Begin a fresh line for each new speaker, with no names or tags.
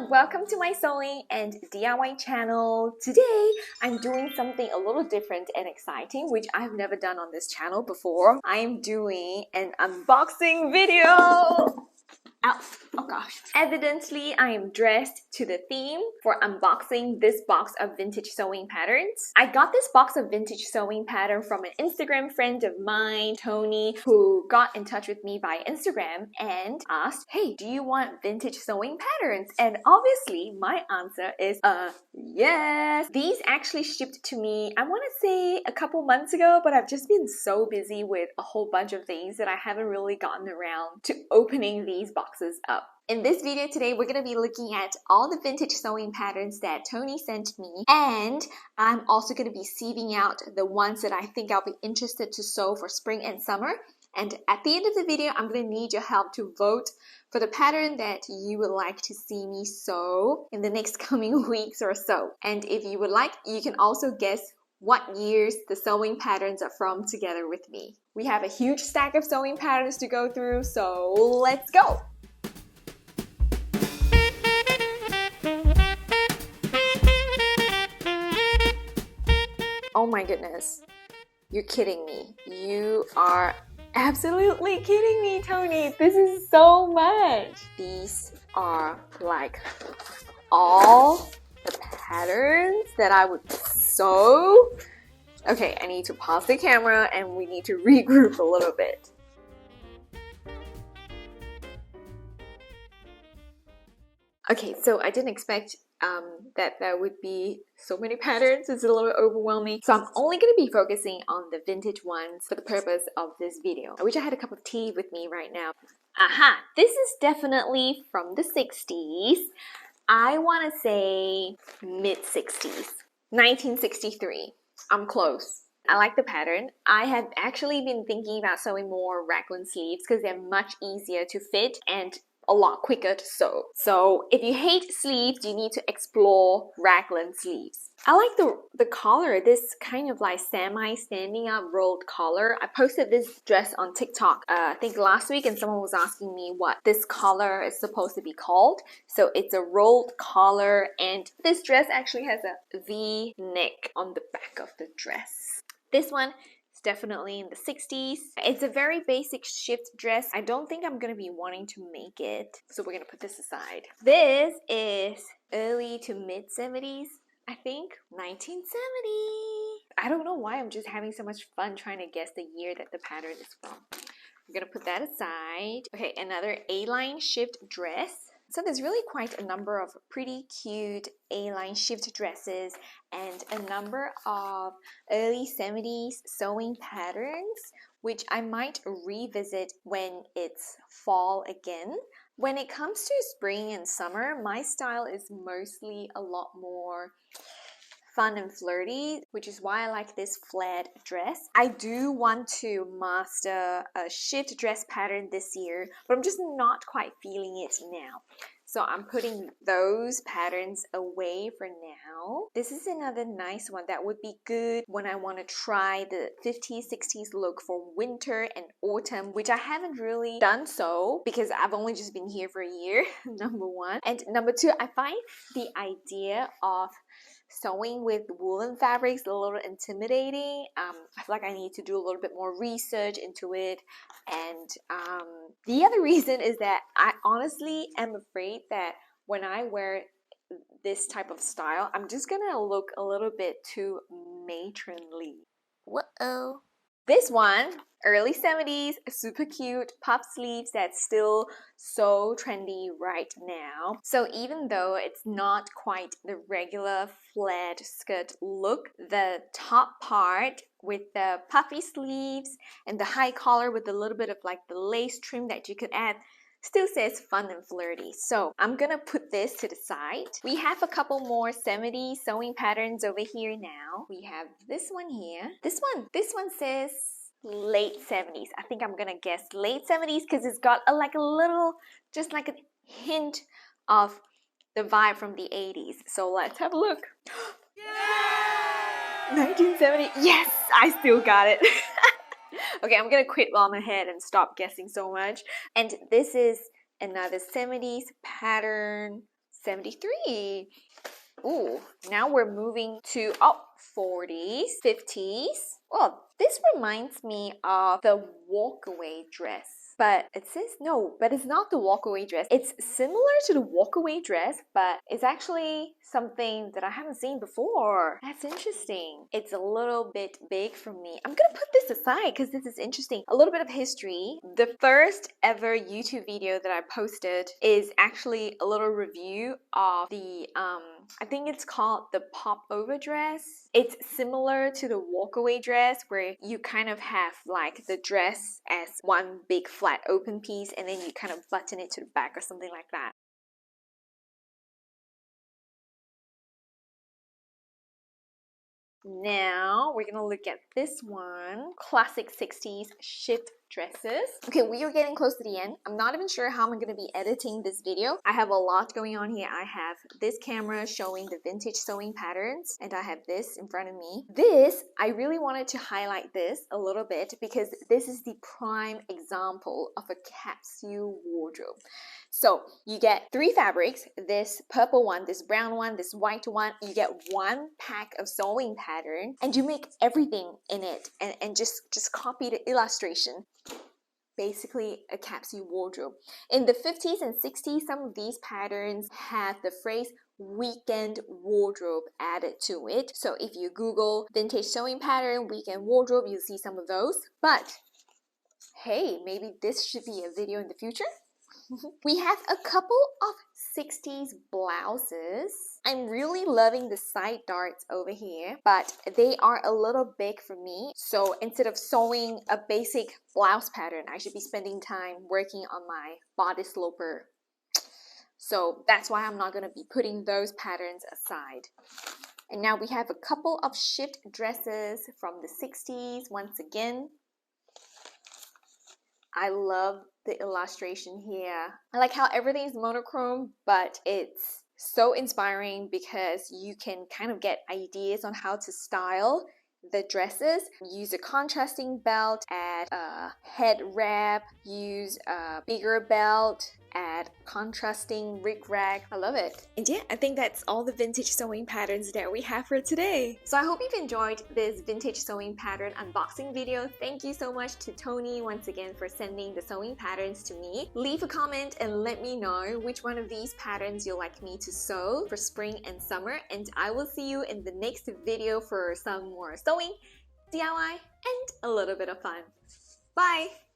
everyone, welcome to my sewing and DIY channel. Today I'm doing something a little different and exciting which I've never done on this channel before. I'm doing an unboxing video. Ow. Oh gosh. Evidently, I am dressed to the theme for unboxing this box of vintage sewing patterns. I got this box of vintage sewing pattern from an Instagram friend of mine, Tony, who got in touch with me via Instagram and asked, hey, do you want vintage sewing patterns? And obviously, my answer is yes. These actually shipped to me, I want to say a couple months ago, but I've just been so busy with a whole bunch of things that I haven't really gotten around to opening these boxes up. In this video today, we're going to be looking at all the vintage sewing patterns that Tony sent me, and I'm also going to be sieving out the ones that I think I'll be interested to sew for spring and summer. And at the end of the video, I'm going to need your help to vote for the pattern that you would like to see me sew in the next coming weeks or so. And if you would like, you can also guess what years the sewing patterns are from together with me. We have a huge stack of sewing patterns to go through, so let's go! Oh my goodness, you're kidding me. You are absolutely kidding me, Tony. This is so much. These are like all the patterns that I would sew. Okay, I need to pause the camera and we need to regroup a little bit. Okay, so I didn't expect that there would be so many patterns. It's a little overwhelming. So I'm only going to be focusing on the vintage ones for the purpose of this video. I wish I had a cup of tea with me right now. Aha! This is definitely from the 60s. I want to say mid-60s. 1963. I'm close. I like the pattern. I have actually been thinking about sewing more raglan sleeves because they're much easier to fit and a lot quicker to sew. So if you hate sleeves, you need to explore raglan sleeves. I like the collar, this kind of like semi-standing up rolled collar. I posted this dress on TikTok I think last week, and someone was asking me what this collar is supposed to be called. So it's a rolled collar, and this dress actually has a V neck on the back of the dress. This one is definitely in the 60s. It's a very basic shift dress. I don't think I'm going to be wanting to make it, so we're going to put this aside. This is early to mid 70s, I think. 1970. I don't know why I'm just having so much fun trying to guess the year that the pattern is from. I'm going to put that aside. Okay, another A-line shift dress. So there's really quite a number of pretty cute A-line shift dresses and a number of early 70s sewing patterns, which I might revisit when it's fall again. When it comes to spring and summer, my style is mostly a lot more fun and flirty, which is why I like this flared dress. I do want to master a shift dress pattern this year, but I'm just not quite feeling it now. So I'm putting those patterns away for now. This is another nice one that would be good when I want to try the 50s, 60s look for winter and autumn, which I haven't really done so because I've only just been here for a year, number one. And number two, I find the idea of sewing with woolen fabrics a little intimidating. I feel like I need to do a little bit more research into it, and the other reason is that I honestly am afraid that when I wear this type of style, I'm just gonna look a little bit too matronly. Whoa. This one, early 70s, super cute puff sleeves that's still so trendy right now. So even though it's not quite the regular flared skirt look, the top part with the puffy sleeves and the high collar with a little bit of like the lace trim that you could add still says fun and flirty. So I'm gonna put this to the side. We have a couple more 70s sewing patterns over here now. We have this one here. This one says late 70s. I think I'm gonna guess late 70s because it's got a little, just like a hint of the vibe from the 80s. So let's have a look. 1970. Yes, I still got it. Okay, I'm gonna quit while I'm ahead and stop guessing so much. And this is another 70s pattern, 73. Ooh, now we're moving to 40s, 50s. Well, this reminds me of the walkaway dress. But it says no, but it's not the walkaway dress. It's similar to the walkaway dress, but it's actually something that I haven't seen before. That's interesting. It's a little bit big for me. I'm gonna put this aside because this is interesting. A little bit of history. The first ever YouTube video that I posted is actually a little review of the I think it's called the popover dress. It's similar to the walkaway dress where you kind of have like the dress as one big flat open piece and then you kind of button it to the back or something like that. Now we're gonna look at this one, classic 60s shift dresses. Okay, we are getting close to the end. I'm not even sure how I'm gonna be editing this video. I have a lot going on here. I have this camera showing the vintage sewing patterns and I have this in front of me. This, I really wanted to highlight this a little bit because this is the prime example of a capsule wardrobe. So you get 3 fabrics, this purple one, this brown one, this white one. You get 1 pack of sewing pattern and you make everything in it and just copy the illustration. Basically a capsule wardrobe. In the 50s and 60s, some of these patterns had the phrase weekend wardrobe added to it. So if you Google vintage sewing pattern, weekend wardrobe, you'll see some of those. But hey, maybe this should be a video in the future. We have a couple of 60s blouses. I'm really loving the side darts over here, but they are a little big for me. So instead of sewing a basic blouse pattern, I should be spending time working on my bodice sloper. So that's why I'm not going to be putting those patterns aside. And now we have a couple of shift dresses from the 60s once again. I love the illustration here. I like how everything is monochrome, but it's so inspiring because you can kind of get ideas on how to style the dresses. Use a contrasting belt, add a head wrap, use a bigger belt, add contrasting rag. I love it. And yeah, I think that's all the vintage sewing patterns that we have for today. So I hope you've enjoyed this vintage sewing pattern unboxing video. Thank you so much to Tony once again for sending the sewing patterns to me. Leave a comment and let me know which one of these patterns you'd like me to sew for spring and summer, and I will see you in the next video for some more sewing, DIY, and a little bit of fun. Bye!